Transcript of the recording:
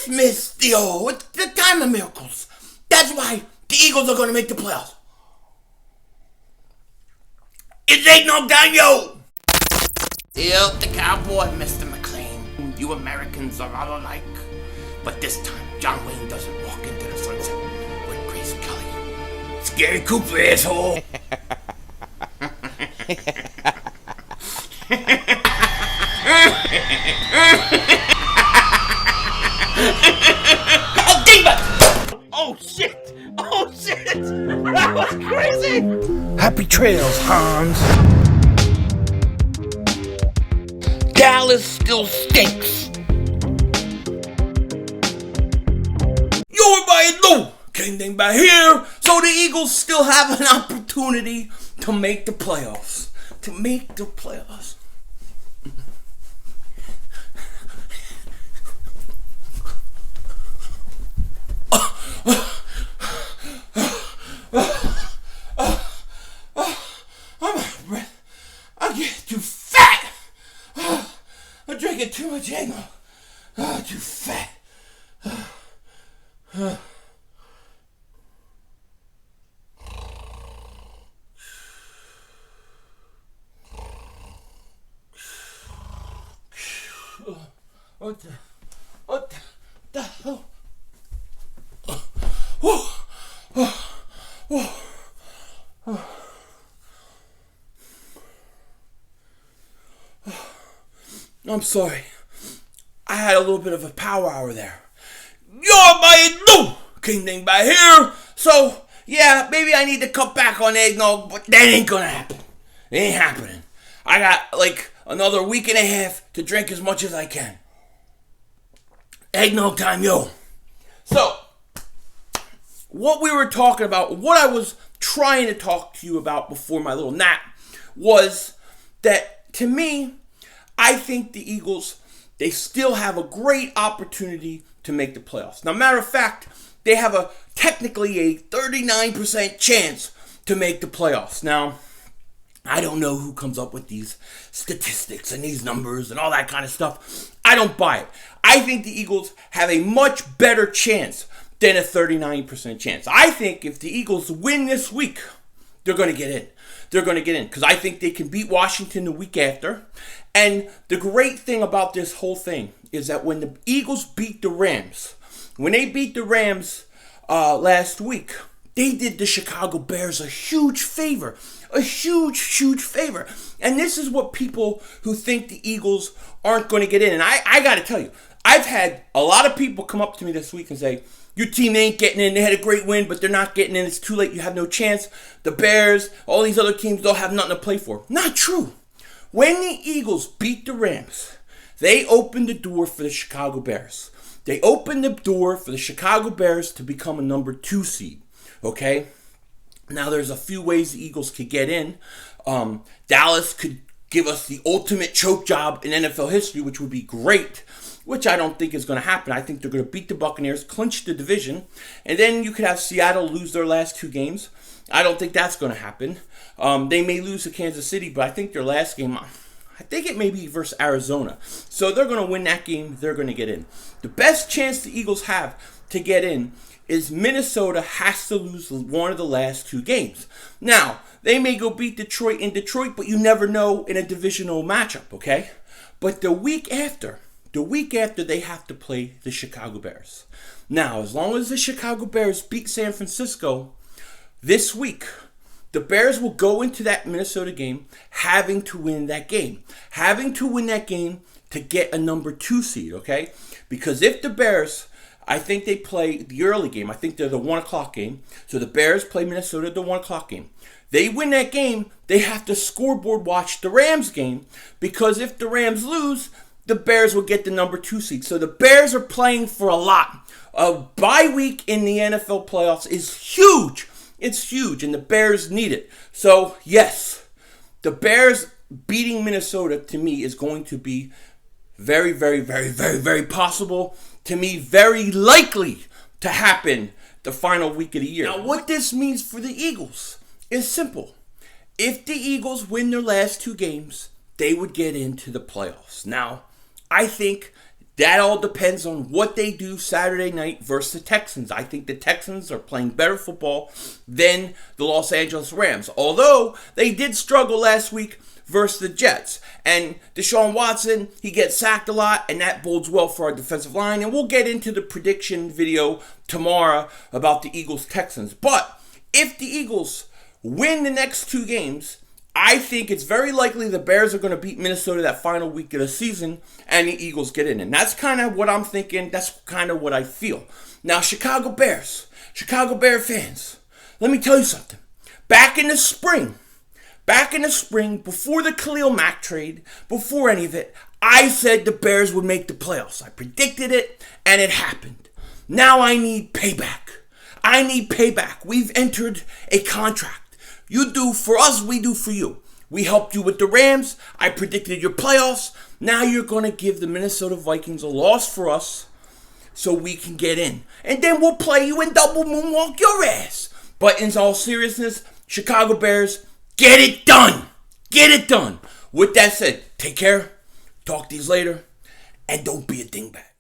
Christmas, Theo. It's the time of miracles. That's why the Eagles are going to make the playoffs. It's Eggnog time, yo! Theo the Cowboy, Mr. McLean. You Americans are all alike. But this time, John Wayne doesn't walk into the sunset with Grace Kelly. Scary Cooper, asshole! Oh, Diva! Oh, shit! Oh, shit! That was crazy! Happy trails, Hans. Dallas still stinks. Everybody know came thing by here, so the Eagles still have an opportunity to make the playoffs. To make the playoffs. I'm out of breath. I'm getting too fat. I'm drinking too much eggnog. Too fat. What the hell? I'm sorry. I had a little bit of a power hour there. Everybody know came thing by here. So, yeah, maybe I need to cut back on eggnog, but that ain't gonna happen. It ain't happening. I got like another week and a half to drink as much as I can. Eggnog time, yo. So, what we were talking about, what I was trying to talk to you about before my little nap was that, to me, I think the Eagles, they still have a great opportunity to make the playoffs. Now, matter of fact, they have technically a 39% chance to make the playoffs. Now, I don't know who comes up with these statistics and these numbers and all that kind of stuff. I don't buy it. I think the Eagles have a much better chance than a 39% chance. I think if the Eagles win this week, they're going to get in. They're going to get in because I think they can beat Washington the week after. And the great thing about this whole thing is that when the Eagles beat the Rams, when they beat the Rams last week, they did the Chicago Bears a huge favor. A huge, huge favor. And this is what people who think the Eagles aren't going to get in. And I got to tell you, I've had a lot of people come up to me this week and say, your team ain't getting in. They had a great win, but they're not getting in. It's too late. You have no chance. The Bears, all these other teams don't have nothing to play for. Not true. When the Eagles beat the Rams, they opened the door for the Chicago Bears. They opened the door for the Chicago Bears to become a number 2 seed. Okay? Now, there's a few ways the Eagles could get in. Dallas could give us the ultimate choke job in NFL history, which would be great, which I don't think is going to happen. I think they're going to beat the Buccaneers, clinch the division, and then you could have Seattle lose their last 2 games. I don't think that's going to happen. They may lose to Kansas City, but I think their last game, I think it may be versus Arizona. So they're going to win that game. They're going to get in. The best chance the Eagles have to get in is Minnesota has to lose one of the last 2 games. Now, they may go beat Detroit in Detroit, but you never know in a divisional matchup, okay? But the week after, they have to play the Chicago Bears. Now, as long as the Chicago Bears beat San Francisco this week, the Bears will go into that Minnesota game having to win that game. Having to win that game to get a number 2 seed, okay? Because if the Bears, I think they play the early game. I think they're the 1 o'clock game. So the Bears play Minnesota the 1 o'clock game. They win that game, they have to scoreboard watch the Rams game. Because if the Rams lose, the Bears will get the number 2 seed. So the Bears are playing for a lot. A bye week in the NFL playoffs is huge. It's huge, and the Bears need it. So, yes, the Bears beating Minnesota, to me, is going to be very, very, very, very, very possible. To me, very likely to happen the final week of the year. Now, what this means for the Eagles is simple. If the Eagles win their last 2 games, they would get into the playoffs. Now, I think That all depends on what they do Saturday night versus the Texans. I think the Texans are playing better football than the Los Angeles Rams. Although they did struggle last week versus the Jets. And Deshaun Watson, he gets sacked a lot, and that bodes well for our defensive line. And we'll get into the prediction video tomorrow about the Eagles-Texans. But if the Eagles win the next 2 games, I think it's very likely the Bears are going to beat Minnesota that final week of the season, and the Eagles get in. And that's kind of what I'm thinking. That's kind of what I feel. Now, Chicago Bear fans, let me tell you something. Back in the spring, before the Khalil Mack trade, before any of it, I said the Bears would make the playoffs. I predicted it, and it happened. Now I need payback. We've entered a contract. You do for us, we do for you. We helped you with the Rams. I predicted your playoffs. Now you're going to give the Minnesota Vikings a loss for us so we can get in. And then we'll play you and double moonwalk your ass. But in all seriousness, Chicago Bears, get it done. Get it done. With that said, take care. Talk to you later. And don't be a dingbat.